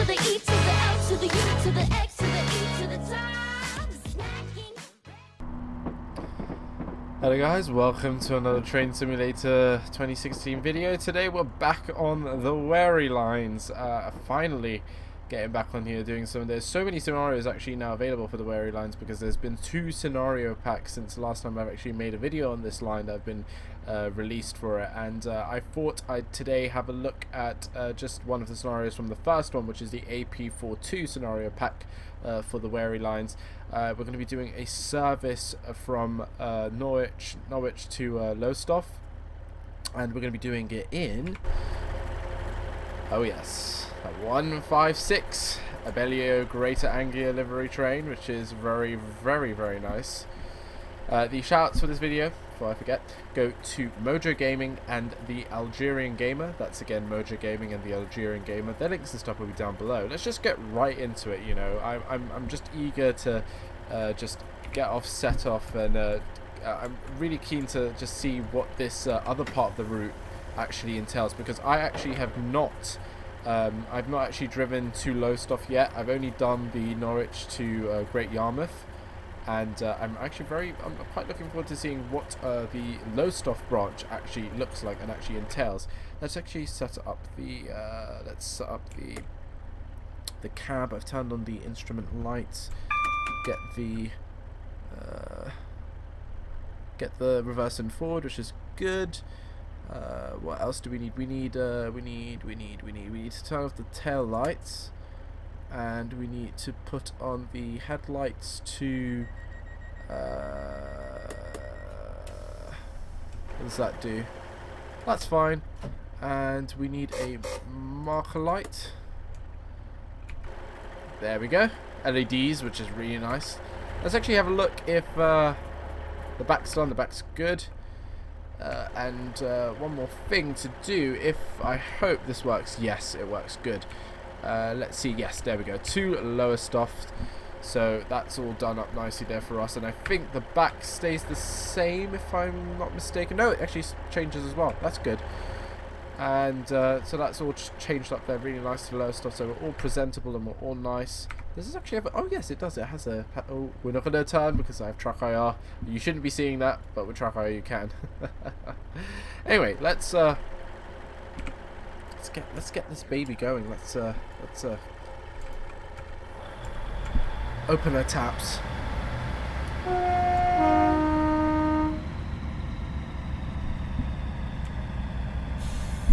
the E to the L to the U to the X to the E to the top. Smacking. Hello guys, welcome to another Train Simulator 2016 video. Today we're back on the Wherry lines. Finally getting back on here doing some. There's so many scenarios actually now available for the Wherry lines because there's been 2 scenario packs since the last time I've actually made a video on this line that have been released for it, and I thought I'd today have a look at just one of the scenarios from the first one, which is the AP42 scenario pack for the Wherry lines. We're going to be doing a service from Norwich to Lowestoft, and we're going to be doing it in, oh yes, a 156 Abellio Greater Anglia livery train, which is very nice. The shoutouts for this video, before I forget, go to MojoGaming and the Algerian Gamer. That's again MojoGaming and the Algerian Gamer. Their links and stuff will be down below. Let's just get right into it. You know, I'm just eager to just get set off, and I'm really keen to just see what this other part of the route actually entails, because I actually have not. I've not actually driven to Lowestoft yet. I've only done the Norwich to Great Yarmouth, and I'm quite looking forward to seeing what the Lowestoft branch actually looks like and actually entails. Let's actually set up the cab. I've turned on the instrument lights. Get the reverse and forward, which is good. What else do we need? We need to turn off the tail lights, and we need to put on the headlights to what does that do? That's fine. And we need a marker light. There we go. LEDs, which is really nice. Let's actually have a look if the back's done. The back's good. And one more thing to do, if I hope this works. Yes, it works good. Let's see. Yes, there we go. To Lowestoft. So that's all done up nicely there for us, and I think the back stays the same if I'm not mistaken. No, it actually changes as well. That's good. And so that's all just changed up there, really nice to Lowestoft. So we're all presentable and we're all nice. Does this actually have a, oh yes, it does. It has a, oh, we're not going to turn because I have track IR. You shouldn't be seeing that, but with track IR you can. Anyway, let's get this baby going. Let's open our taps.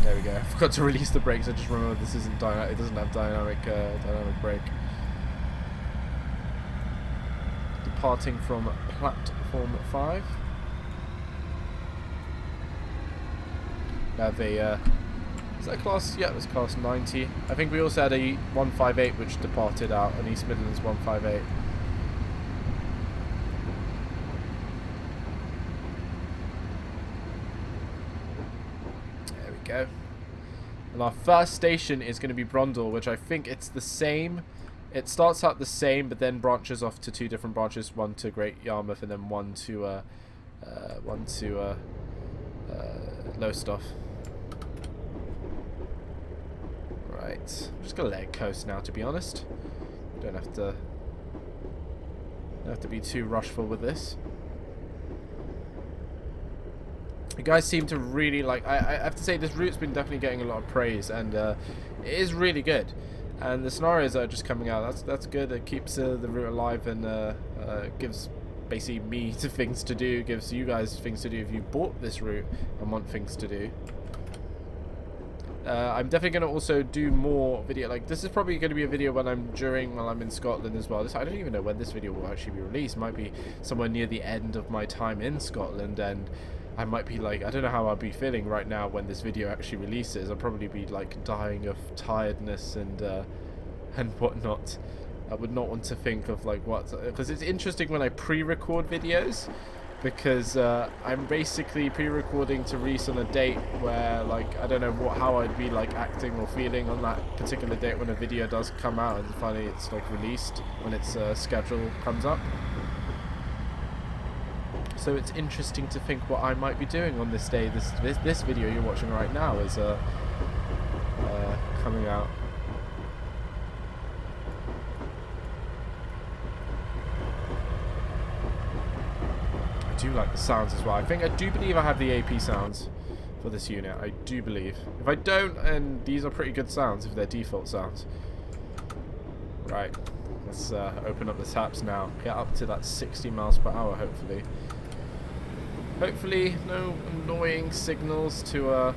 There we go. I forgot to release the brakes. I just remembered this isn't dynamic. It doesn't have dynamic brake. Departing from platform 5. Have a is that class? Yeah, it was class 90. I think we also had a 158 which departed out, an East Midlands 158. There we go. And our first station is going to be Brundall, which I think it's the same. It starts out the same, but then branches off to 2 different branches, one to Great Yarmouth and then one to Lowestoft. Right, I'm just gonna let it coast now, to be honest. Don't have to be too rushful with this. You guys seem to really like. I have to say this route's been definitely getting a lot of praise, and it is really good. And the scenarios that are just coming out, that's good. It keeps the route alive, and gives basically me things to do, gives you guys things to do if you bought this route and want things to do. I'm definitely going to also do more video. Like, this is probably going to be a video while I'm in Scotland as well. I don't even know when this video will actually be released. It might be somewhere near the end of my time in Scotland, and I might be like, I don't know how I'll be feeling right now when this video actually releases. I'll probably be like dying of tiredness and whatnot. I would not want to think of like what, because it's interesting when I pre-record videos, because I'm basically pre-recording to release on a date where, like, I don't know how I'd be like acting or feeling on that particular date when a video does come out, and finally it's like released when its schedule comes up. So it's interesting to think what I might be doing on this day. This video you're watching right now is coming out. do like the sounds as well. I do believe I have the AP sounds for this unit. I do believe. If I don't, and these are pretty good sounds if they're default sounds. Right, let's open up the taps now. Get up to that 60 miles per hour, hopefully. Hopefully, no annoying signals to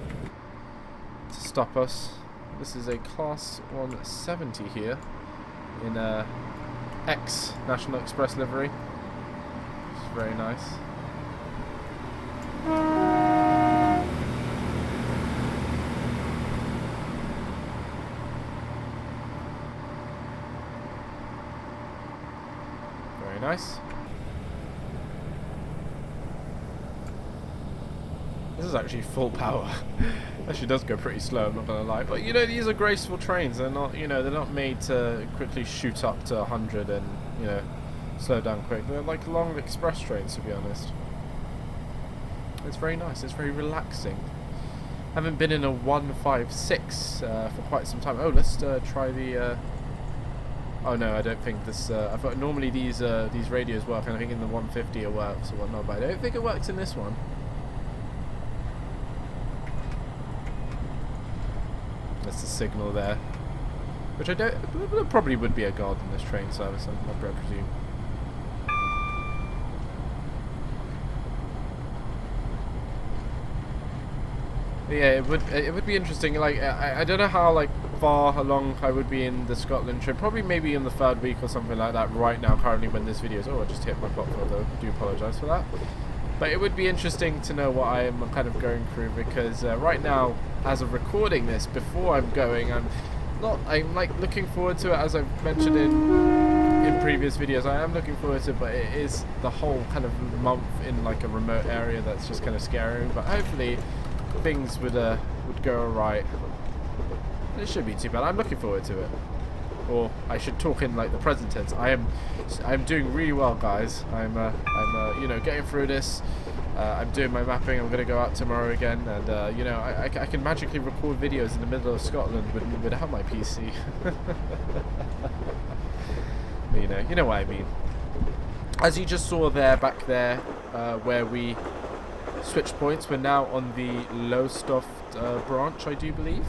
stop us. This is a Class 170 here in X National Express livery. It's very nice. Very nice. This is actually full power. Actually does go pretty slow, I'm not gonna lie. But you know, these are graceful trains. They're not, you know, they're not made to quickly shoot up to 100 and, you know, slow down quick. They're like long express trains, to be honest. It's very nice. It's very relaxing. Haven't been in a 156 for quite some time. Oh, let's try the. Oh no, I don't think this. I thought normally these radios work, and I think in the 150 it works or whatnot, but I don't think it works in this one. That's the signal there, which I don't. There probably would be a guard in this train service, I presume. But yeah, it would be interesting. Like I don't know how like far along I would be in the Scotland trip. Probably maybe in the 3rd week or something like that. Right now, currently when this video is. Oh, I just hit my button. Though. I do apologise for that. But it would be interesting to know what I am kind of going through, because right now, as of recording this, before I'm going, I'm like looking forward to it, as I've mentioned in previous videos. I am looking forward to it, but it is the whole kind of month in like a remote area that's just kind of scary. But hopefully things would go alright. It shouldn't be too bad. I'm looking forward to it. Or I should talk in like the present tense. I'm doing really well, guys. I'm you know, getting through this. I'm doing my mapping. I'm gonna go out tomorrow again, and you know, I can magically record videos in the middle of Scotland without my PC. You know what I mean. As you just saw there, back there, where we switched points, we're now on the Lowestoft branch, I do believe,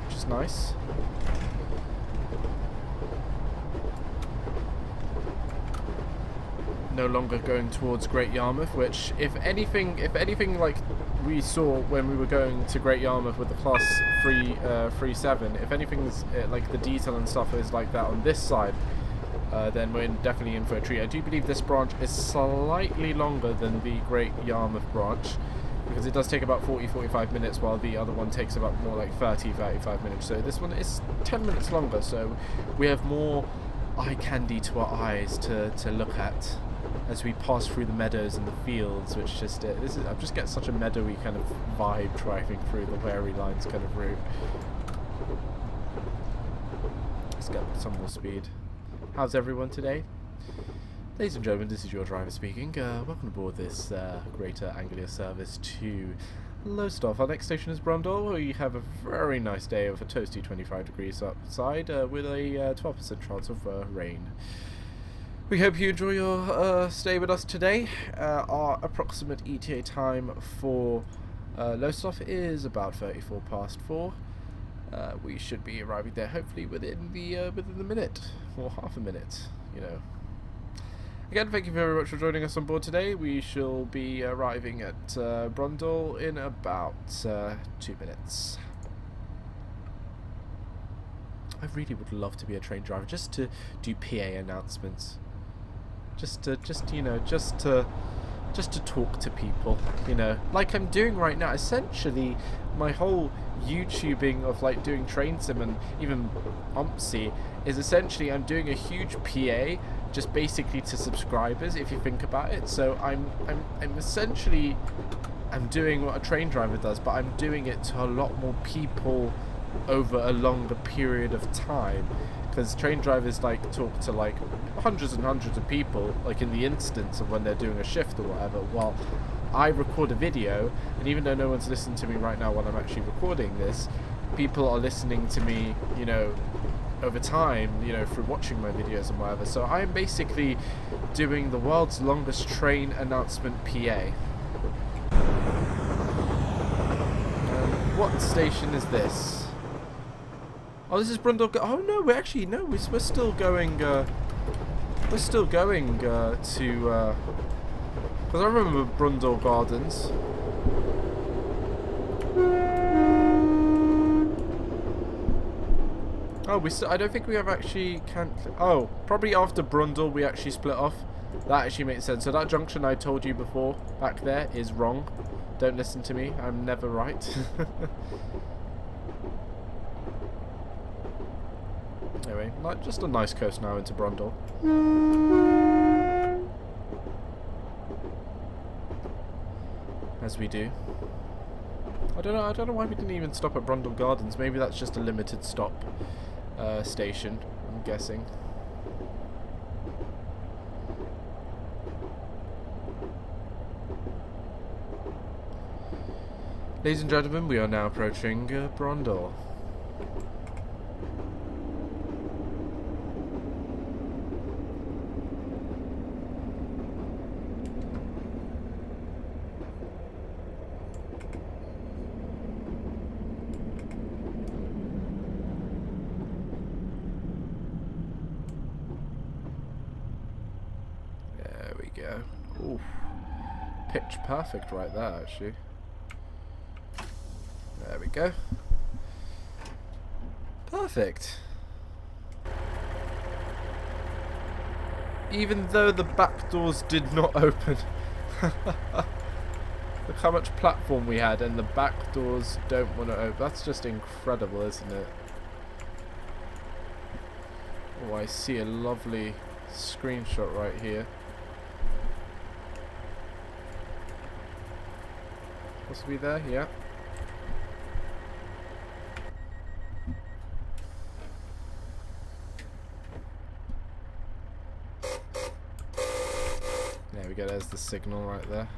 which is nice. No longer going towards Great Yarmouth, which if anything like we saw when we were going to Great Yarmouth with the Class 37, if anything's like the detail and stuff is like that on this side, then we're definitely in for a treat. I do believe this branch is slightly longer than the Great Yarmouth branch, because it does take about 40-45 minutes, while the other one takes about more like 30-35 minutes. So this one is 10 minutes longer, so we have more eye candy to our eyes to look at as we pass through the meadows and the fields, which just I'm just getting such a meadowy kind of vibe driving through the Wherry lines kind of route. Let's get some more speed. How's everyone today? Ladies and gentlemen, this is your driver speaking. Welcome aboard this Greater Anglia service to Lowestoft. Our next station is Brundall. We have a very nice day of a toasty 25 degrees outside with a 12% chance of rain. We hope you enjoy your stay with us today. Our approximate ETA time for Lowestoft is about 4:34. We should be arriving there hopefully within the minute, or half a minute, you know. Again, thank you very much for joining us on board today. We shall be arriving at Brundall in about 2 minutes. I really would love to be a train driver, just to do PA announcements. Just to talk to people, you know, like I'm doing right now. Essentially, my whole YouTubing of like doing train sim and even OMSI is essentially I'm doing a huge PA, just basically to subscribers, if you think about it. So I'm essentially doing what a train driver does, but I'm doing it to a lot more people over a longer period of time. Because train drivers like talk to like hundreds and hundreds of people, like in the instance of when they're doing a shift or whatever, while I record a video, and even though no one's listening to me right now while I'm actually recording this, people are listening to me, you know, over time, you know, through watching my videos and whatever. So I am basically doing the world's longest train announcement PA. What station is this? Oh, this is Brundall. Oh no, we're actually we're still going. We're still going to. Because I remember Brundall Gardens. Oh, I don't think we have actually Cantley. Oh, probably after Brundall we actually split off. That actually makes sense. So that junction I told you before back there is wrong. Don't listen to me. I'm never right. Anyway, just a nice coast now into Brundall. As we do. I don't know why we didn't even stop at Brundall Gardens. Maybe that's just a limited stop station, I'm guessing. Ladies and gentlemen, we are now approaching Brundall. Go. Ooh, pitch perfect right there, actually. There we go. Perfect. Even though the back doors did not open. Look how much platform we had, and the back doors don't want to open. That's just incredible, isn't it? Oh, I see a lovely screenshot right here. Possibly there, yeah. There we go, there's the signal right there.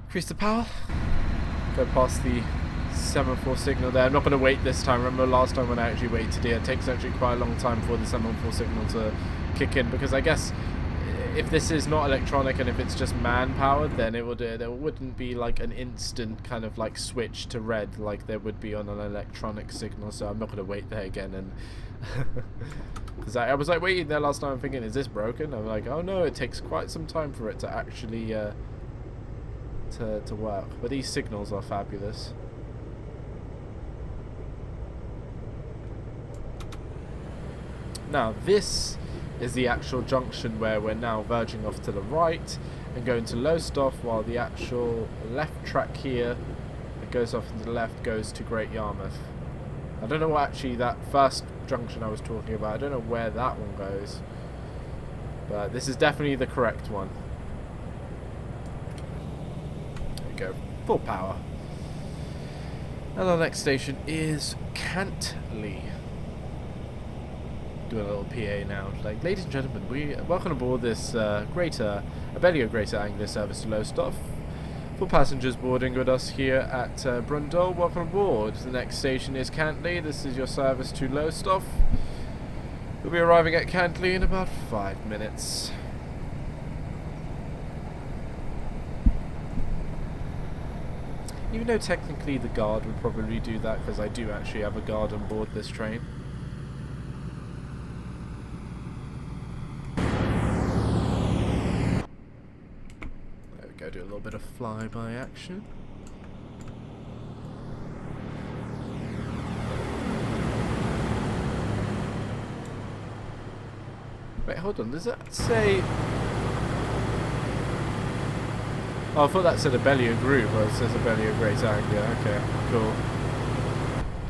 Increase the power. Go past the semaphore signal there. I'm not going to wait this time. Remember last time when I actually waited here, it takes actually quite a long time for the semaphore signal to kick in, because I guess if this is not electronic and if it's just man-powered, then it would there wouldn't be like an instant kind of like switch to red like there would be on an electronic signal. So I'm not going to wait there again, and because I was like waiting there last time thinking, is this broken? I'm like, oh no, it takes quite some time for it to actually to work. But these signals are fabulous. Now this is the actual junction where we're now verging off to the right and going to Lowestoft, while the actual left track here that goes off to the left goes to Great Yarmouth. I don't know what actually that first junction I was talking about, I don't know where that one goes, but this is definitely the correct one. There we go, full power. And our next station is Cantley. Doing a little PA now, like, ladies and gentlemen, we welcome aboard this Abellio Greater Anglia service to Lowestoft. For passengers boarding with us here at Brundall, welcome aboard. The next station is Cantley. This is your service to Lowestoft. We'll be arriving at Cantley in about 5 minutes. Even though technically the guard would probably do that, because I do actually have a guard on board this train. Do a little bit of flyby action. Wait, hold on. Does that say? Oh, I thought that said Abellio Group. Well, it says Abellio Greater Anglia. Okay, cool.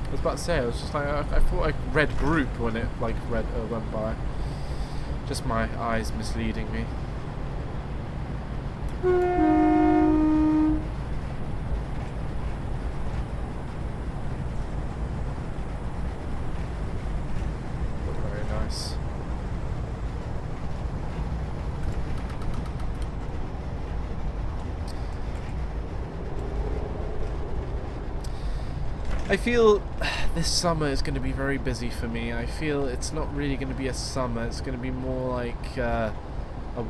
I was about to say. I was just like, I thought I read group when it like went by. Just my eyes misleading me. Very nice. I feel this summer is going to be very busy for me. I feel it's not really going to be a summer. It's going to be more like a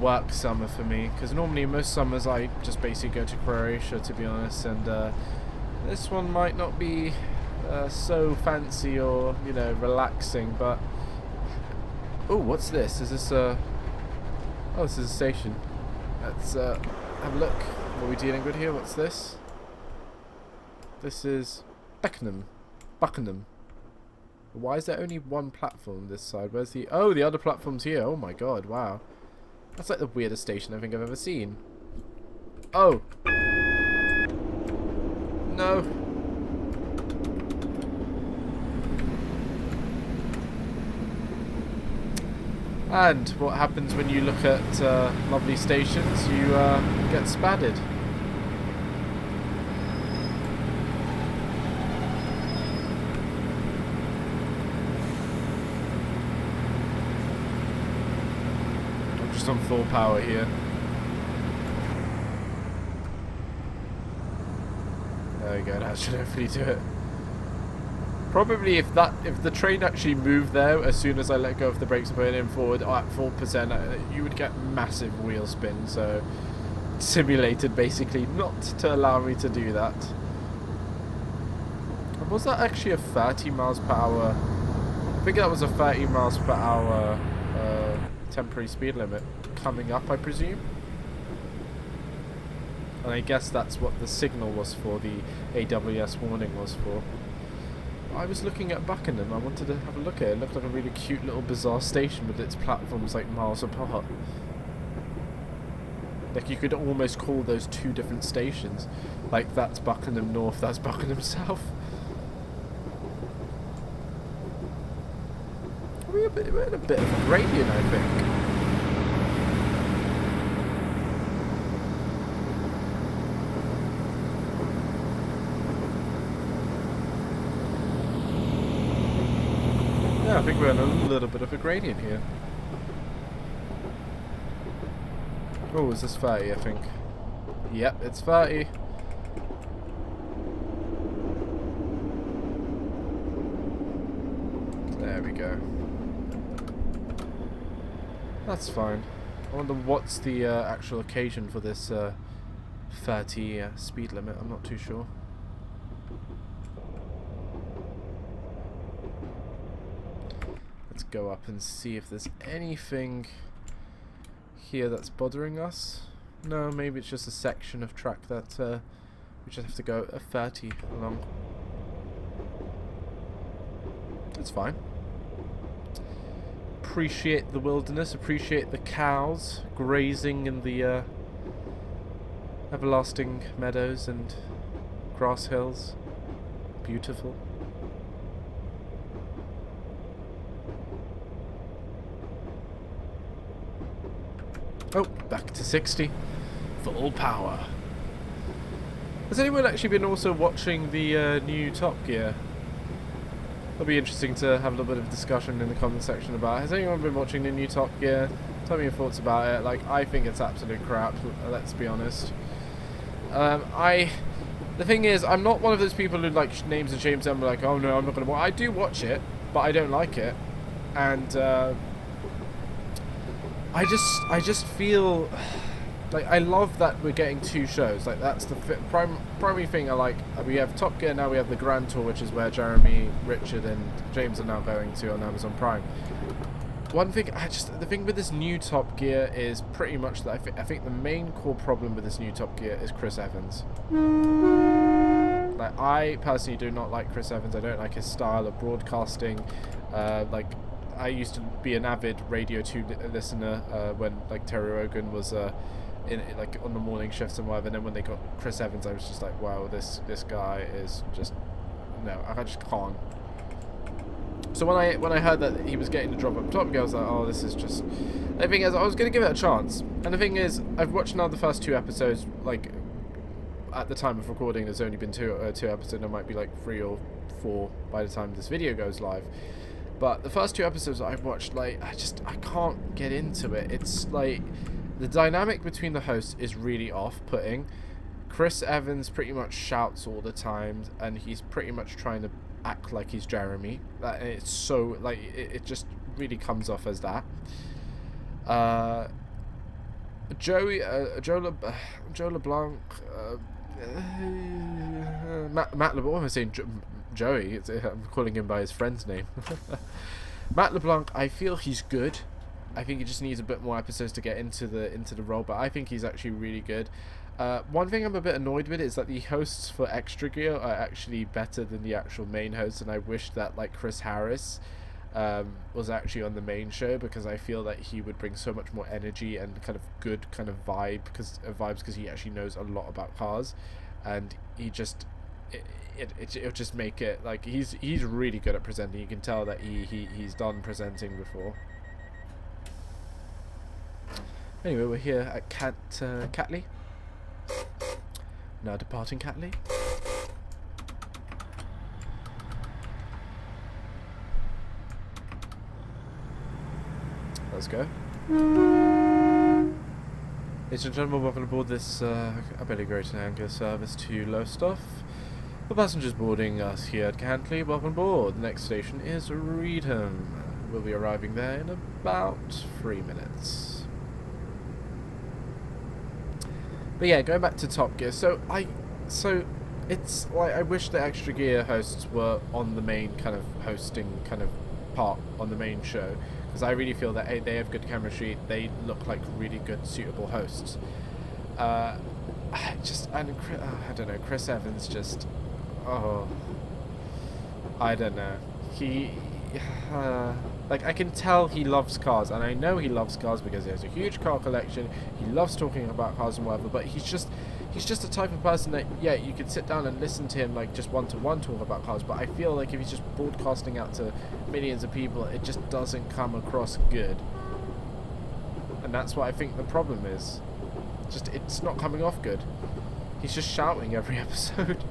work summer for me. Because normally most summers I just basically go to Croatia, to be honest. And this one might not be so fancy or, you know, relaxing. But oh, what's this? Is this a... Oh, this is a station. Let's have a look. What are we dealing with here? What's this? This is Buckingham. Why is there only one platform this side? Where's the... Oh, the other platform's here. Oh my god, wow. That's like the weirdest station I think I've ever seen. Oh. No. And what happens when you look at lovely stations? You get spattered. I'm just on full power here. There we go, that should hopefully do it. Probably if the train actually moved there as soon as I let go of the brakes and put it in forward at 4%, you would get massive wheel spin. So simulated basically not to allow me to do that. And was that actually a 30 miles per hour? I think that was a 30 miles per hour temporary speed limit coming up, I presume. And I guess that's what the signal was for, the AWS warning was for. I was looking at Buckingham. I wanted to have a look at it. It looked like a really cute little bizarre station with its platforms like miles apart. Like you could almost call those two different stations. Like that's Buckingham North, that's Buckingham South. We're in a bit of a gradient, I think. I think we're in a little bit of a gradient here. Oh, is this 30, I think? Yep, it's 30. There we go. That's fine. I wonder what's the actual occasion for this 30 speed limit. I'm not too sure. Let's go up and see if there's anything here that's bothering us. No, maybe it's just a section of track that we just have to go a 30 along. That's fine. Appreciate the wilderness, appreciate the cows grazing in the everlasting meadows and grass hills. Beautiful. Oh, back to 60. Full power. Has anyone actually been also watching the new Top Gear? It'll be interesting to have a little bit of discussion in the comment section about it. Has anyone been watching the new Top Gear? Tell me your thoughts about it. Like, I think it's absolute crap, let's be honest. The thing is, I'm not one of those people who like names and shames them like, oh no, I'm not going to watch. I do watch it, but I don't like it. And I just feel like I love that we're getting two shows. Like that's the primary thing I like. We have Top Gear now. We have the Grand Tour, which is where Jeremy, Richard, and James are now going to on Amazon Prime. One thing the thing with this new Top Gear is pretty much that I think the main core problem with this new Top Gear is Chris Evans. Like I personally do not like Chris Evans. I don't like his style of broadcasting. Like. I used to be an avid Radio 2 listener when like Terry Wogan was in like on the morning shifts and whatever. And then when they got Chris Evans, I was just like, wow, this guy is just no, I just can't. So when I heard that he was getting the drop up Top Gear, I was like, oh, this is just. The thing is, I was gonna give it a chance, and the thing is, I've watched now the first 2 episodes. Like at the time of recording, there's only been two episodes. There might be like 3 or 4 by the time this video goes live. But the first 2 episodes that I've watched, like, I can't get into it. It's like, the dynamic between the hosts is really off-putting. Chris Evans pretty much shouts all the time, and he's pretty much trying to act like he's Jeremy. And it's so like it just really comes off as that. Joe LeBlanc, Matt LeBlanc. What am I saying? Joey. I'm calling him by his friend's name. Matt LeBlanc. I feel he's good. I think he just needs a bit more episodes to get into the role, but I think he's actually really good. One thing I'm a bit annoyed with is that the hosts for Extra Gear are actually better than the actual main hosts, and I wish that like Chris Harris was actually on the main show, because I feel that he would bring so much more energy and kind of good kind of vibes because he actually knows a lot about cars, and he just it'll just make it like he's really good at presenting. You can tell that he's done presenting before. Anyway, we're here at Cantley. Now departing Cantley. Let's go. Ladies and gentlemen, welcome aboard this Abelli Great Anchor service to Lowestoft. For passengers boarding us here at Cantley, welcome aboard. The next station is Reedham. We'll be arriving there in about 3 minutes. But yeah, going back to Top Gear. So it's like I wish the Extra Gear hosts were on the main kind of hosting kind of part on the main show, because I really feel that they have good chemistry. They look like really good, suitable hosts. I don't know. Chris Evans just, I don't know. Like I can tell he loves cars, and I know he loves cars because he has a huge car collection. He loves talking about cars and whatever. But he's just the type of person that, yeah, you could sit down and listen to him like just one-to-one talk about cars, but I feel like if he's just broadcasting out to millions of people, it just doesn't come across good. And that's what I think the problem is. Just it's not coming off good. He's just shouting every episode.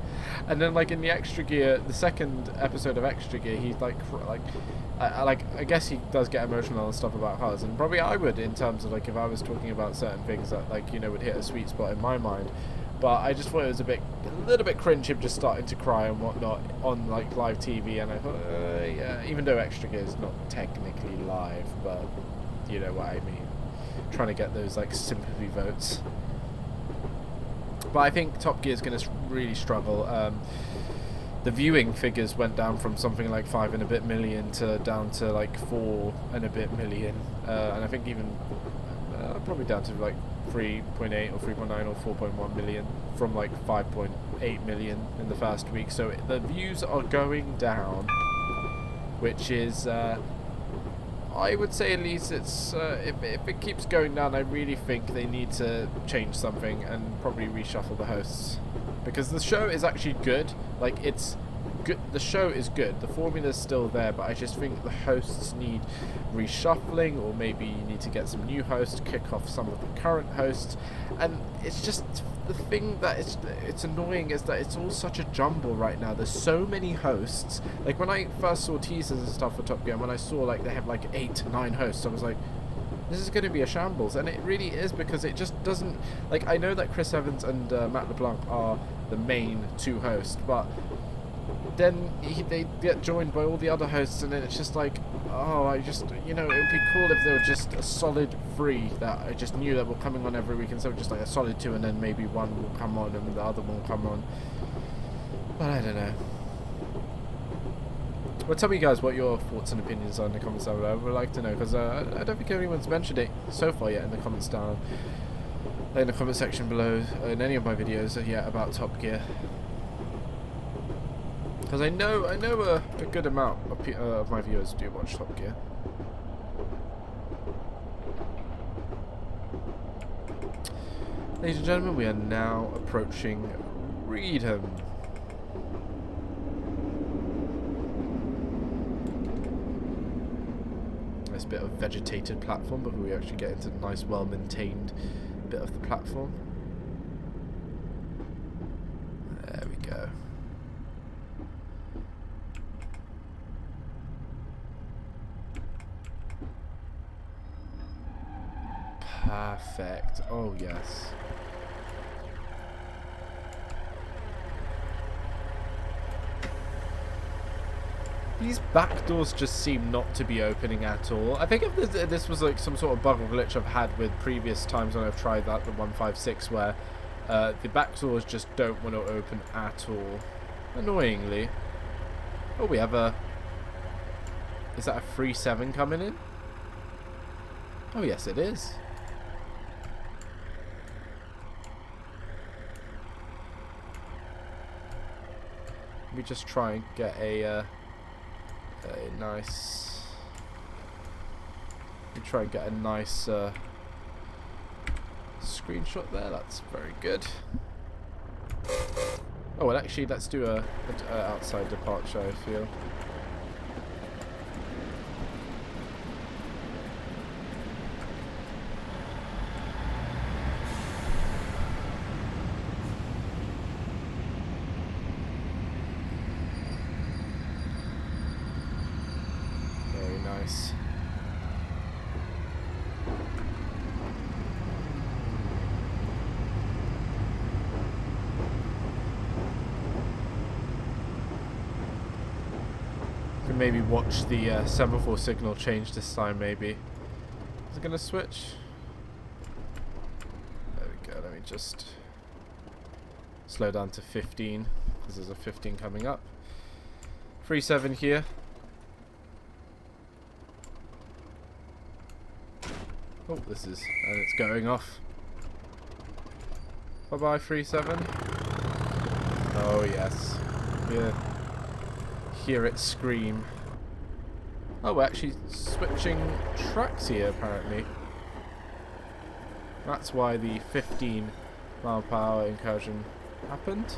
And then like in the Extra Gear, the second episode of Extra Gear, he's I guess he does get emotional and stuff about cars, and probably I would, in terms of like if I was talking about certain things that like, you know, would hit a sweet spot in my mind. But I just thought it was a little bit cringe him just starting to cry and whatnot on like live TV, and I thought, yeah, even though Extra Gear is not technically live, but you know what I mean, trying to get those like sympathy votes. But I think Top Gear is going to really struggle. The viewing figures went down from something like 5 and a bit million to down to like 4 and a bit million, and I think even probably down to like 3.8 or 3.9 or 4.1 million from like 5.8 million in the first week. So the views are going down, which is I would say at least it's if it keeps going down, I really think they need to change something and probably reshuffle the hosts, because the show is actually good. Like it's good. The show is good. The formula's still there, but I just think the hosts need reshuffling, or maybe you need to get some new hosts, kick off some of the current hosts. And it's just the thing that it's annoying is that it's all such a jumble right now. There's so many hosts. Like when I first saw teasers and stuff for Top Gear, when I saw like they have like 8, 9 hosts, I was like, this is going to be a shambles. And it really is, because it just doesn't, like, I know that Chris Evans and Matt LeBlanc are the main 2 hosts, but then they get joined by all the other hosts, and then it's just like, oh, I just, you know, it would be cool if they were just a solid 3 that I just knew that were coming on every week, instead of just like a solid 2 and then maybe one will come on and the other one will come on. But I don't know. Well, tell me guys what your thoughts and opinions are in the comments down below. I would like to know, because I don't think anyone's mentioned it so far yet in the comments down in the comment section below in any of my videos yet about Top Gear. Because I know a good amount of my viewers do watch Top Gear. Ladies and gentlemen, we are now approaching Reedham. Nice bit of vegetated platform before we actually get into the nice, well-maintained bit of the platform. There we go. Perfect. Oh yes. These back doors just seem not to be opening at all. I think if this was like some sort of bug or glitch I've had with previous times when I've tried that, the 156, where the back doors just don't want to open at all. Annoyingly. Oh, we have a... Is that a 3-7 coming in? Oh, yes, it is. Let me just try and get a nice... Let me try and get a nice screenshot there. That's very good. Oh, well, actually, let's do a outside departure, I feel. Very nice. Can maybe watch the semaphore signal change this time, maybe. Is it going to switch? There we go. Let me just slow down to 15, because there's a 15 coming up. 3-7 here. Oh, this is... and it's going off. Bye-bye, 3-7. Oh, yes. Yeah. Hear it scream. Oh, we're actually switching tracks here, apparently. That's why the 15-mile-per-hour incursion happened.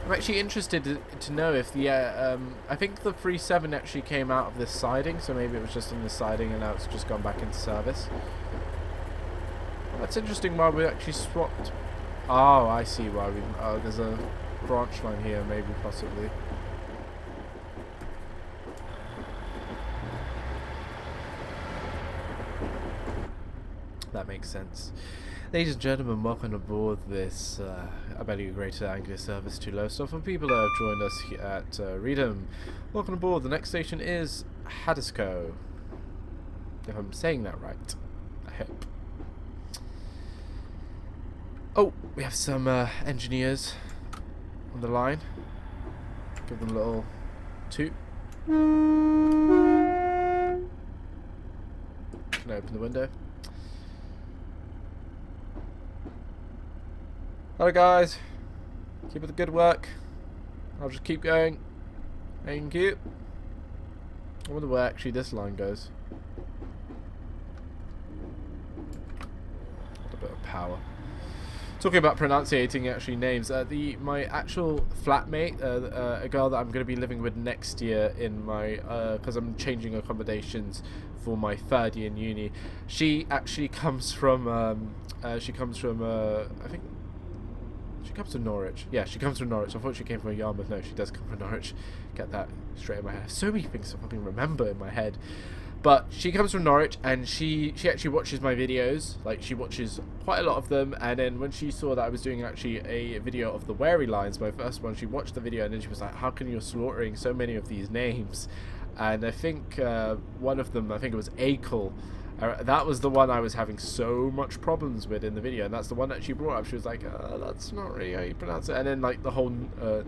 I'm actually interested to know if the... I think the 3-7 actually came out of this siding, so maybe it was just in the siding and now it's just gone back into service. That's interesting why we actually swapped... Oh, I see why we... Oh, there's a branch line here, maybe, possibly. That makes sense. Ladies and gentlemen, welcome aboard this I value greater Anglia service to Lowestoft. For people that have joined us here at Reedham, welcome aboard. The next station is Haddiscoe. If I'm saying that right, I hope. Oh, we have some engineers on the line. Give them a little toot. Can I open the window? Hello guys, keep up the good work. I'll just keep going. Thank you. I wonder where actually this line goes. A bit of power. Talking about pronunciating actually names, my actual flatmate, a girl that I'm going to be living with next year in my, because I'm changing accommodations for my third year in uni. She actually comes from, I think. She comes from Norwich. Yeah, she comes from Norwich. I thought she came from Yarmouth. No, she does come from Norwich. Get that straight in my head. So many things to fucking remember in my head. But she comes from Norwich, and she actually watches my videos. Like, she watches quite a lot of them. And then when she saw that I was doing actually a video of the Wherry lines, my first one, she watched the video, and then she was like, how can you slaughtering so many of these names? And I think one of them, I think it was Akel. That was the one I was having so much problems with in the video, and that's the one that she brought up. She was like, that's not really how you pronounce it. And then like the whole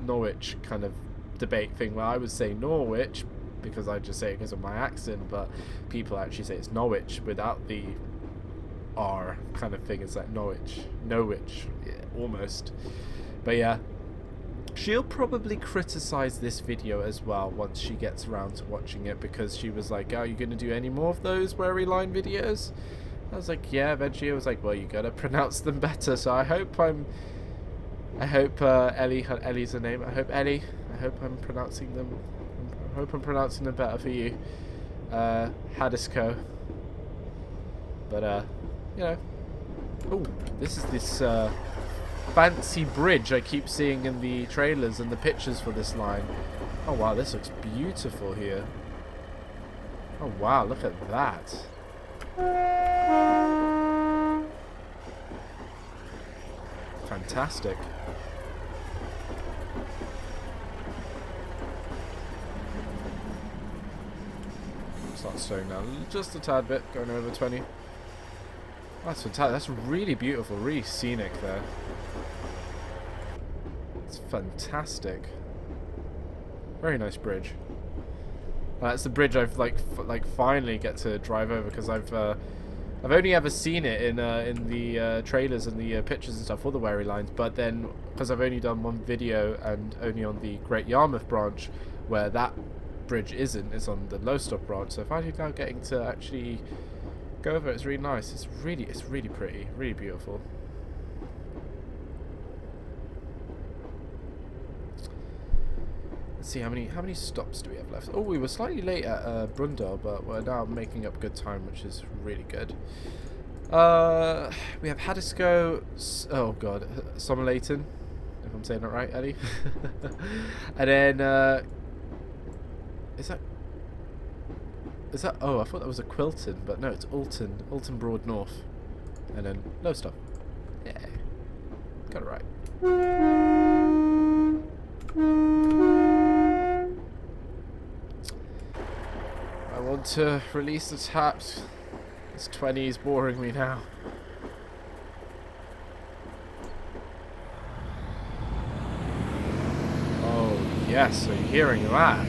Norwich kind of debate thing where I would say Norwich because I just say it because of my accent, but people actually say it's Norwich without the R kind of thing. It's like Norwich, yeah, almost. But yeah, she'll probably criticize this video as well once she gets around to watching it, because she was like, are you going to do any more of those Wherry line videos? I was like, yeah. Eventually I was like, well, you got to pronounce them better. So I hope Ellie's her name. I hope I'm pronouncing them. I hope I'm pronouncing them better for you. Haddiscoe. But you know. Oh, this is this fancy bridge I keep seeing in the trailers and the pictures for this line. Oh wow, this looks beautiful here. Oh wow, look at that. Fantastic. start slowing down just a tad bit, going over 20. That's fantastic. That's really beautiful, really scenic there. It's fantastic. Very nice bridge. That's the bridge I've like finally get to drive over, because I've only ever seen it in the trailers and the pictures and stuff for the Wherry lines, but then because I've only done one video and only on the Great Yarmouth branch where that bridge isn't, it's on the Lowestoft branch. So finally now getting to actually go over it. It's really nice. It's really pretty, really beautiful. Let's see how many stops do we have left. Oh, we were slightly late at Brundall, but we're now making up good time, which is really good. We have Haddiscoe, oh god, Somerleyton, if I'm saying that right, Ellie. And then is that? Oh, I thought that was a Quilton, but no, it's Alton Broad North, and then Lowestoft. Yeah, got it right. I want to release the taps. This 20 is boring me now. Oh yes, are you hearing that?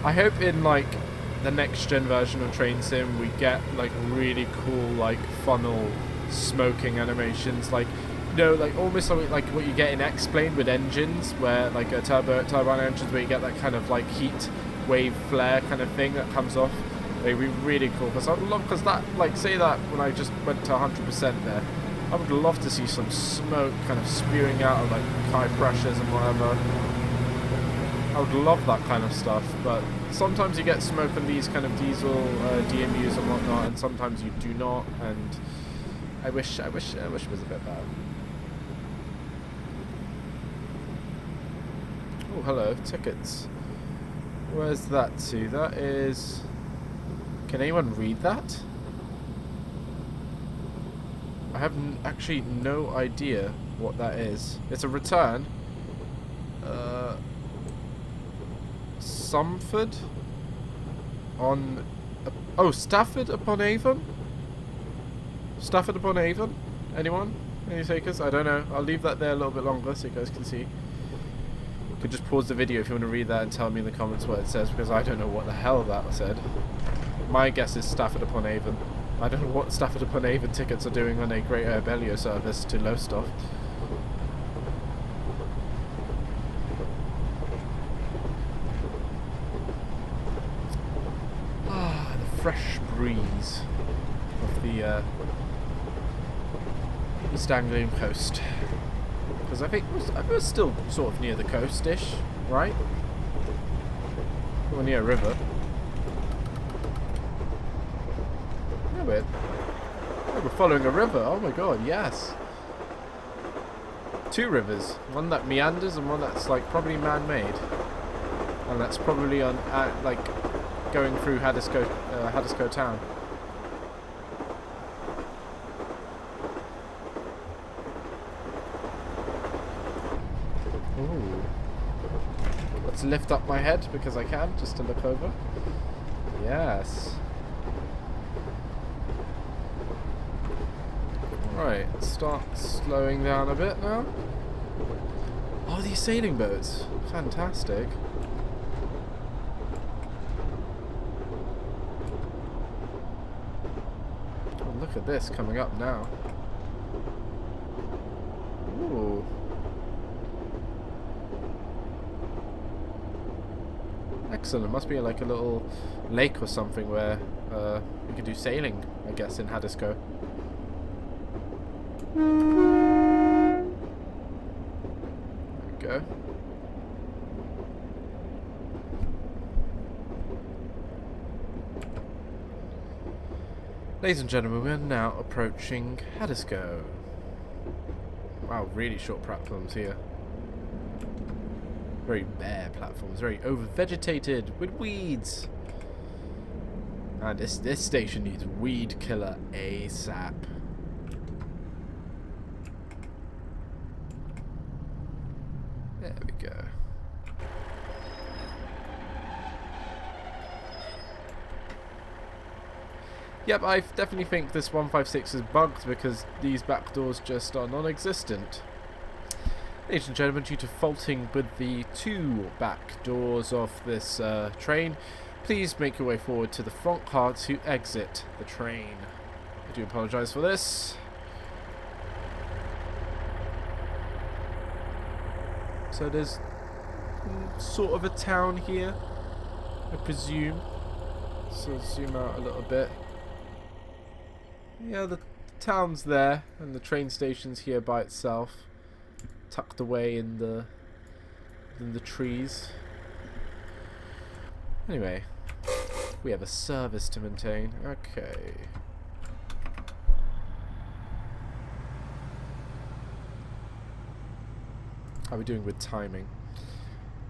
I hope in like the next gen version of Train Sim we get like really cool like funnel smoking animations, like, you know, like almost like what you get in X-Plane with engines, where like a turbine engines, where you get that kind of like heat wave flare kind of thing that comes off. It'd be really cool, because I would love, because that, like, say that when I just went to 100% there, I would love to see some smoke kind of spewing out of like high pressures and whatever. I would love that kind of stuff, but sometimes you get smoke on these kind of diesel DMUs and whatnot, and sometimes you do not, and I wish it was a bit bad. Oh, hello, tickets. Where's that to? That is... Can anyone read that? I have actually no idea what that is. It's a return. Sumford on... oh, Stafford upon Avon? Stafford upon Avon? Anyone? Any takers? I don't know. I'll leave that there a little bit longer so you guys can see. You could just pause the video if you want to read that and tell me in the comments what it says, because I don't know what the hell that said. My guess is Stafford upon Avon. I don't know what Stafford upon Avon tickets are doing on a Great Bellio service to Lowestoft. Ah, the fresh breeze of the East Anglian coast. Because I think we're still sort of near the coast-ish, right? We're near a river. Yeah, we're following a river. Oh my god, yes. Two rivers. One that meanders and one that's like probably man-made. And that's probably on like going through Haddiscoe town. Ooh. Let's lift up my head because I can, just to look over. Yes. Right, start slowing down a bit now. Oh, these sailing boats. Fantastic. Oh, look at this coming up now. Ooh. Excellent. It must be like a little lake or something where we could do sailing, I guess, in Haddiscoe. There we go. Ladies and gentlemen, we're now approaching Haddiscoe. Wow, really short platforms here. Very bare platforms, very over-vegetated with weeds. And this station needs weed killer ASAP. Yep, I definitely think this 156 is bugged because these back doors just are non-existent. Ladies and gentlemen, due to faulting with the 2 back doors of this train, please make your way forward to the front car to exit the train. I do apologise for this. So there's sort of a town here, I presume. So zoom out a little bit. Yeah, the town's there, and the train station's here by itself, tucked away in the trees. Anyway, we have a service to maintain. Okay. How are we doing with timing?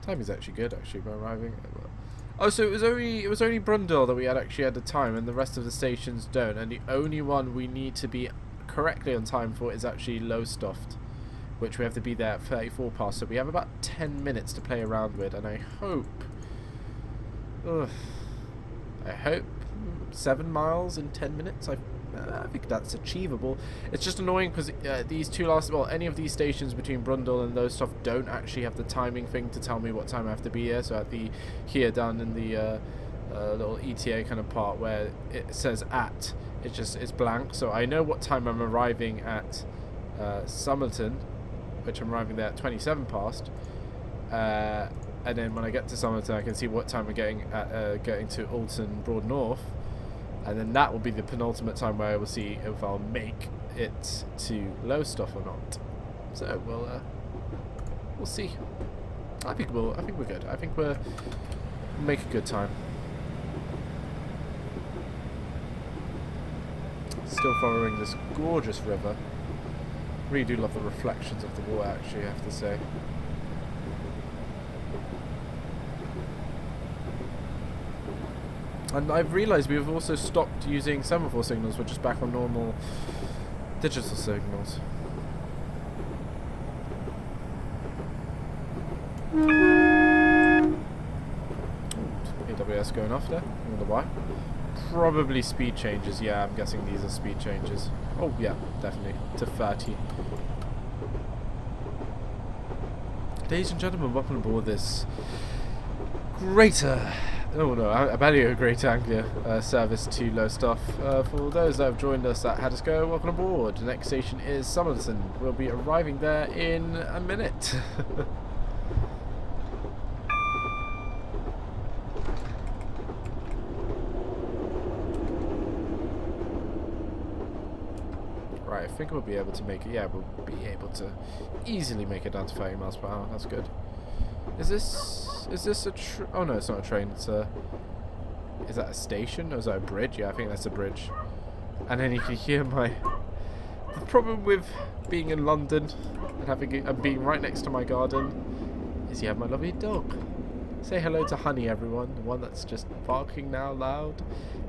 Timing's actually good, actually, by arriving. Oh, so it was only Brundall that we actually had the time, and the rest of the stations don't. And the only one we need to be correctly on time for is actually Lowestoft, which we have to be there at 34 past. So we have about 10 minutes to play around with, and I hope 7 miles in 10 minutes. I think that's achievable. It's just annoying because these two any of these stations between Brundall and Lowestoft don't actually have the timing thing to tell me what time I have to be here. So at here down in the little ETA kind of part where it says at, it's blank. So I know what time I'm arriving at Somerleyton, which I'm arriving there at 27 past. And then when I get to Somerleyton, I can see what time we're getting to Alton Broad North. And then that will be the penultimate time where I will see if I'll make it to Lowestoft or not. So we'll see. I think we're good. I think we'll make a good time. Still following this gorgeous river. Really do love the reflections of the water, actually, I have to say. And I've realised we've also stopped using semaphore signals. We're just back on normal digital signals. AWS going off there. I wonder why. Probably speed changes. Yeah, I'm guessing these are speed changes. Oh yeah, definitely to 30. Ladies and gentlemen, welcome aboard this greater. Oh no, a Great Anglia service to Lowestoft. For those that have joined us at Haddiscoe, welcome aboard. The next station is Somerleyton. We'll be arriving there in a minute. Right, I think we'll be able to make it. Yeah, we'll be able to easily make it down to 30 miles per hour. That's good. Is this a oh no, it's not a train, it's a... Is that a station or is that a bridge? Yeah, I think that's a bridge. And then you can hear my... The problem with being in London and being right next to my garden is you have my lovely dog. Say hello to Honey, everyone. The one that's just barking now loud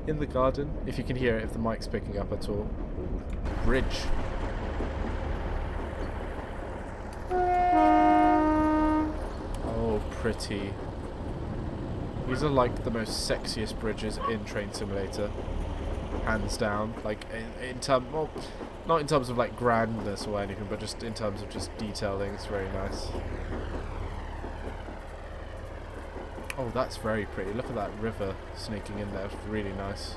in the garden. If you can hear it, if the mic's picking up at all. Bridge. Oh, pretty. These are like the most sexiest bridges in Train Simulator, hands down. Like in terms, well, not in terms of like grandness or anything, but just in terms of just detailing. It's very nice. Oh, that's very pretty. Look at that river snaking in there. It's really nice.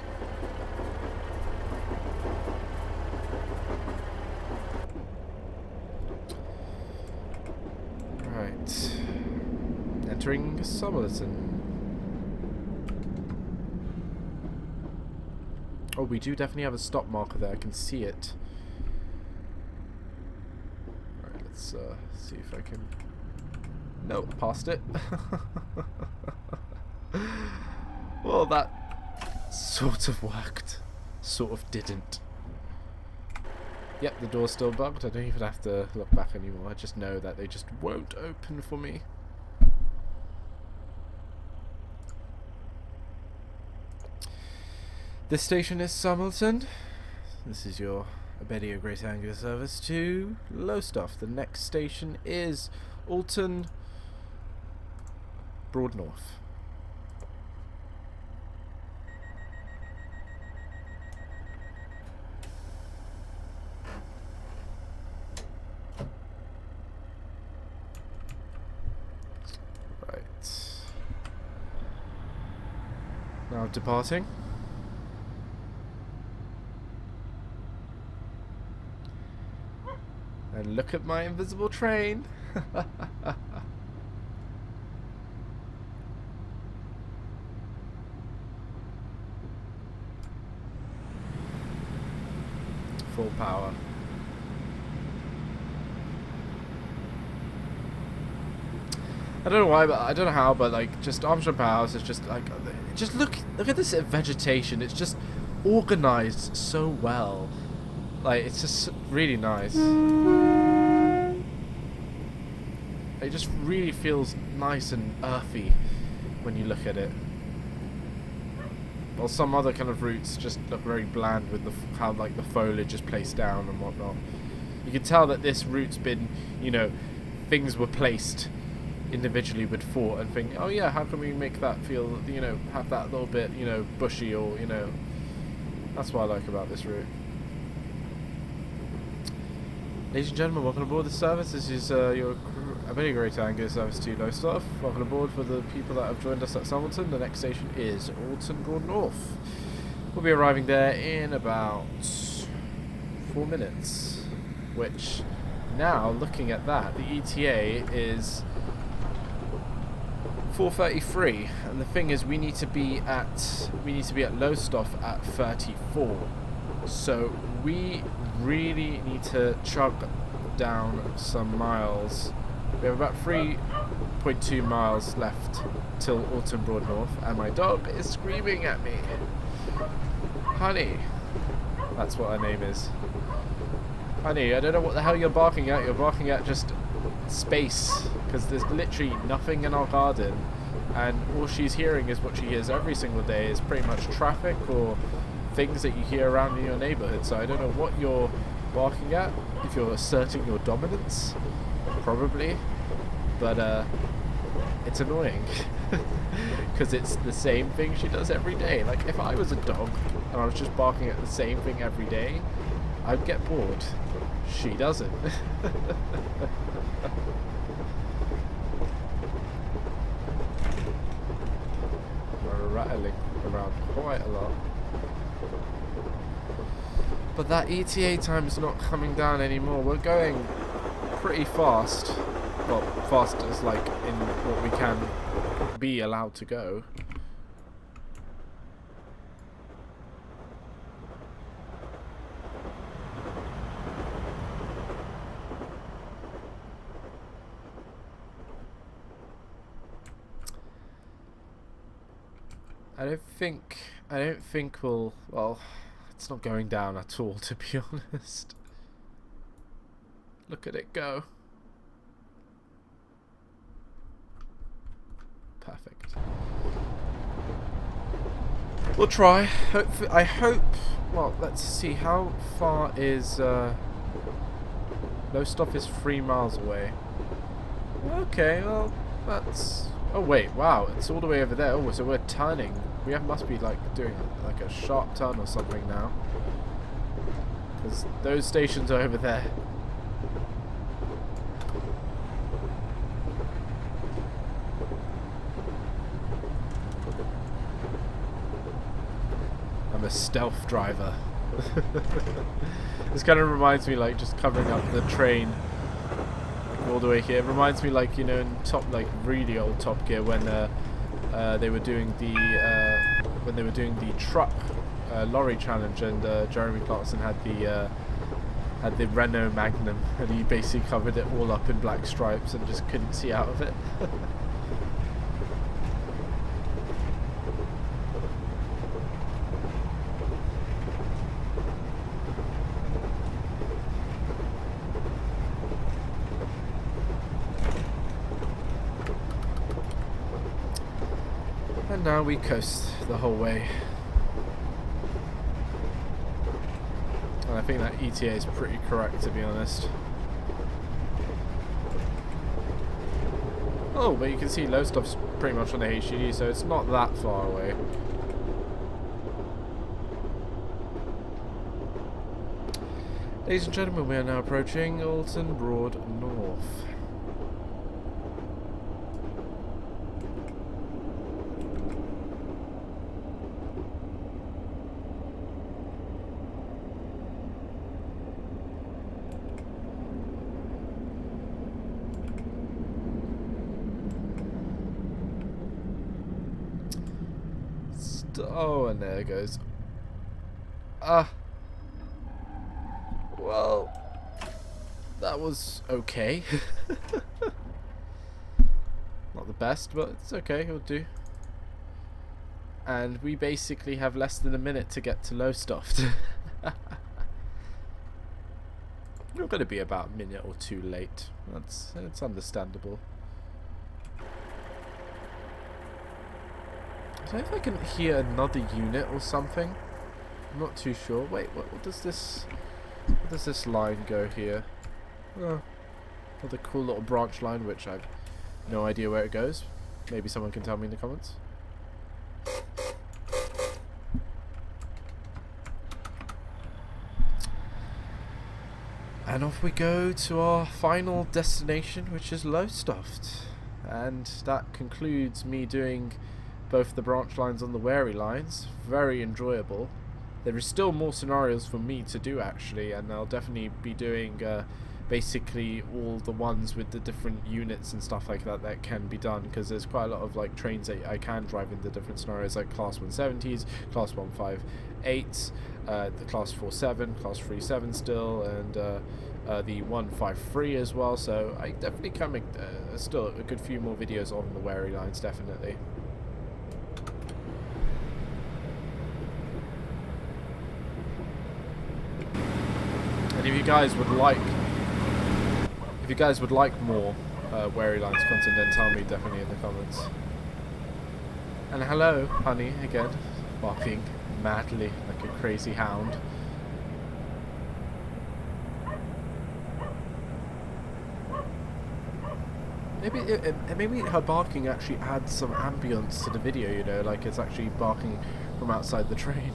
Right. Entering Somerleyton. Oh, we do definitely have a stop marker there. I can see it. Alright, let's see if I can... No, past it. Well, that sort of worked. Sort of didn't. Yep, the door's still bugged. I don't even have to look back anymore. I just know that they just won't open for me. This station is Somerleyton. This is your Abedio Great Anglia service to Lowestoft. The next station is Alton Broad North. of departing. And look at my invisible train. Full power. I don't know why, but I don't know how, but like, just Armstrong Powerhouse is just like, just look at this vegetation. It's just organized so well. Like, it's just really nice. It just really feels nice and earthy when you look at it. While some other kind of routes just look very bland with how like the foliage is placed down and whatnot. You can tell that this route's been, you know, things were placed individually with thought and think, oh yeah, how can we make that feel, you know, have that little bit, you know, bushy, or, you know, that's what I like about this route. Ladies and gentlemen, welcome aboard the service. This is your Great Anglia service to Lowestoft. Welcome aboard for the people that have joined us at Somerleyton. The next station is Alton Broad North. We'll be arriving there in about 4 minutes, which now, looking at that, the ETA is 4:33, and the thing is, we need to be at Lowestoft at 34. So we really need to chug down some miles. We have about 3.2 miles left till Alton Broad North, and my dog is screaming at me. Honey, that's what her name is. Honey, I don't know what the hell you're barking at. You're barking at just space, because there's literally nothing in our garden, and all she's hearing is what she hears every single day is pretty much traffic or things that you hear around in your neighborhood. So I don't know what you're barking at, if you're asserting your dominance, probably, but it's annoying because it's the same thing she does every day. Like, if I was a dog and I was just barking at the same thing every day, I'd get bored. She doesn't. We're rattling around quite a lot. But that ETA time is not coming down anymore. We're going pretty fast. Well, fast as like in what we can be allowed to go. I don't think we'll, well, it's not going down at all, to be honest. Look at it go. Perfect. We'll try. I hope, well, let's see, how far is, Lowestoft is 3 miles away. Okay, well, that's, oh wait, wow, it's all the way over there. Oh, so we're turning. We must be like doing like a sharp turn or something now, because those stations are over there. I'm a stealth driver. This kind of reminds me, like, just covering up the train like, all the way here. It reminds me, like, you know, in like really old Top Gear when they were doing the truck lorry challenge, and Jeremy Clarkson had the Renault Magnum, and he basically covered it all up in black stripes and just couldn't see out of it. And now we coast the whole way. And I think that ETA is pretty correct, to be honest. Oh, but you can see Lowestoft's pretty much on the HGD, so it's not that far away. Ladies and gentlemen, we are now approaching Alton Broad North. Oh, and there it goes. Well, that was okay. Not the best, but it's okay, it'll do. And we basically have less than a minute to get to Lowestoft. We're going to be about a minute or two late. It's understandable. I don't know if I can hear another unit or something. I'm not too sure. Wait, what does this? Where does this line go here? Oh, another cool little branch line, which I've no idea where it goes. Maybe someone can tell me in the comments. And off we go to our final destination, which is Lowestoft. And that concludes me doing both the branch lines on the Wherry lines. Very enjoyable. There is still more scenarios for me to do actually, and I'll definitely be doing basically all the ones with the different units and stuff like that that can be done, because there's quite a lot of like trains that I can drive in the different scenarios, like class 170s, class 158s, the class 47, class 37 still, and the 153 as well. So I definitely can make still a good few more videos on the Wherry lines, definitely. And if you guys would like more Wherry lines content, then tell me definitely in the comments. And hello, honey, again, barking madly like a crazy hound. Maybe her barking actually adds some ambience to the video, you know, like it's actually barking from outside the train.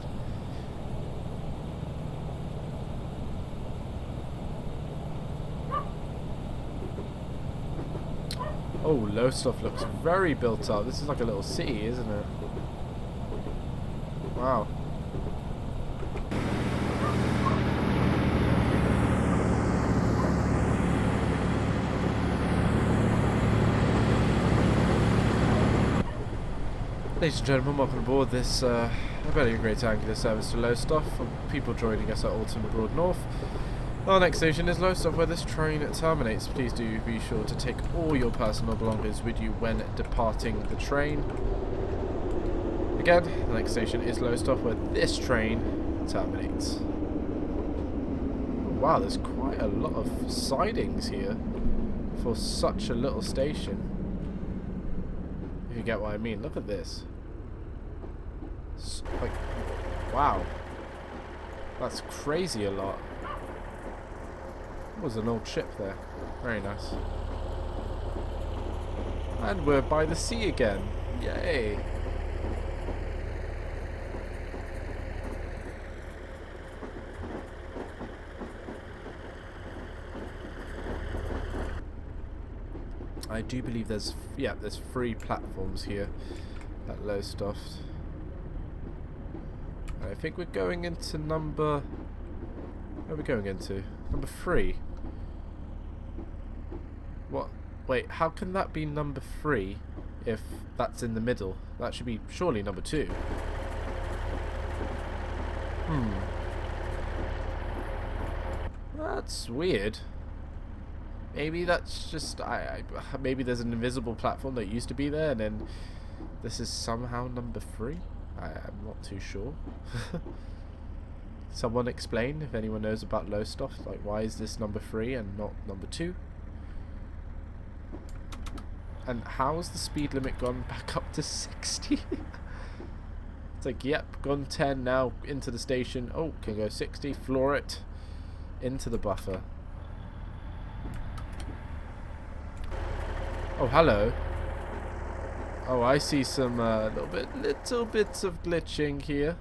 Oh, Lowestoft looks very built up. This is like a little city, isn't it? Wow. Ladies and gentlemen, welcome aboard this very great angular service to Lowestoft. For people joining us at Alton Broad North, our next station is Lowestoft, where this train terminates. Please do be sure to take all your personal belongings with you when departing the train. Again, the next station is Lowestoft, where this train terminates. Wow, there's quite a lot of sidings here for such a little station. If you get what I mean, look at this. Like, wow, that's crazy a lot. Was an old ship there. Very nice. And we're by the sea again. Yay. I do believe there's 3 platforms here at Lowestoft. And I think we're going into number... Where are we going into? Number 3. What? Wait, how can that be number 3 if that's in the middle? That should be surely number 2. That's weird. Maybe that's just maybe there's an invisible platform that used to be there, and then this is somehow number 3. I'm not too sure. Someone explain if anyone knows about Lowestoft. Like, why is this number 3 and not number 2? And how has the speed limit gone back up to 60? It's like, yep, gone 10 now into the station. Oh, can go 60. Floor it into the buffer. Oh, hello. Oh, I see some little bits of glitching here.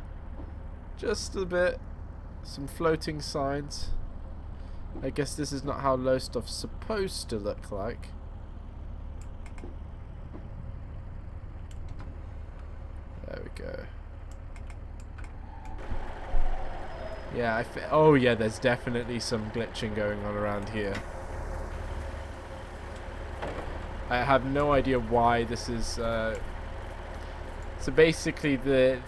Just a bit. Some floating signs. I guess this is not how Lowestoft's supposed to look like. There we go. Yeah, oh yeah, there's definitely some glitching going on around here. I have no idea why this is So basically, the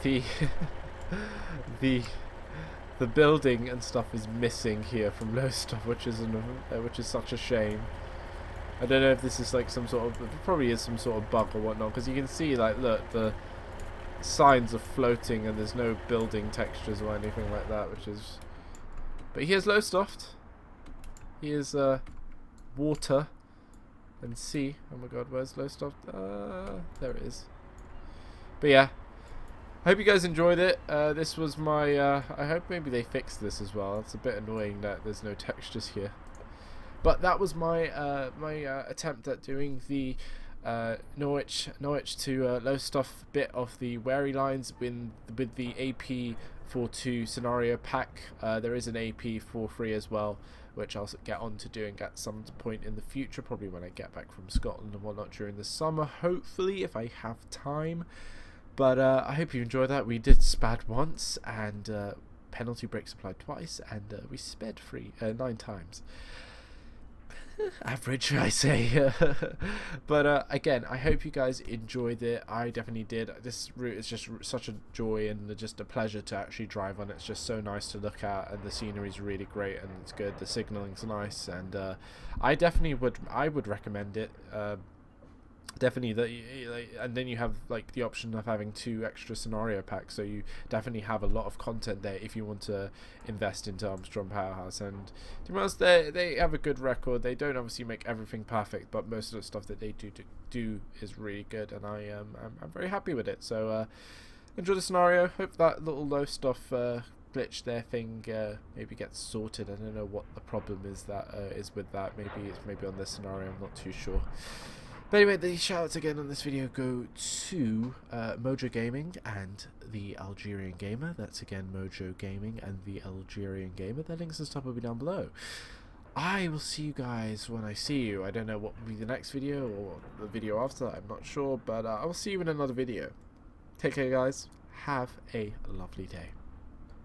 the building and stuff is missing here from Lowestoft, which is such a shame. I don't know if this is like some sort of, it probably is some sort of bug or whatnot, because you can see, like, look, the signs are floating and there's no building textures or anything like that, which is. But here's Lowestoft. Here's water and sea. Oh my god, where's Lowestoft? There it is. But yeah, I hope you guys enjoyed it. This was my. I hope maybe they fixed this as well. It's a bit annoying that there's no textures here. But that was my attempt at doing the Norwich to Lowestoft bit of the Wherry lines with the AP42 scenario pack. There is an AP for free as well, which I'll get on to doing at some point in the future, probably when I get back from Scotland and whatnot during the summer, hopefully, if I have time. But I hope you enjoyed that. We did spad once, and penalty breaks applied twice, and we sped 9 times. Average, I say. But again, I hope you guys enjoyed it. I definitely did. This route is just such a joy and just a pleasure to actually drive on. It's just so nice to look at, and the scenery is really great, and it's good. The signaling's nice, and I definitely would recommend it. Definitely, and then you have like the option of having 2 extra scenario packs, so you definitely have a lot of content there if you want to invest into Armstrong Powerhouse. And to be honest, they have a good record. They don't obviously make everything perfect, but most of the stuff that they do is really good, and I'm very happy with it. So enjoy the scenario. Hope that little Lowestoft glitch there thing maybe gets sorted. I don't know what the problem is with that. Maybe it's on this scenario. I'm not too sure. But anyway, the shoutouts again on this video go to MojoGaming and the Algerian Gamer. That's again MojoGaming and the Algerian Gamer. Their links and stuff will be down below. I will see you guys when I see you. I don't know what will be the next video or the video after. I'm not sure, but I will see you in another video. Take care, guys. Have a lovely day.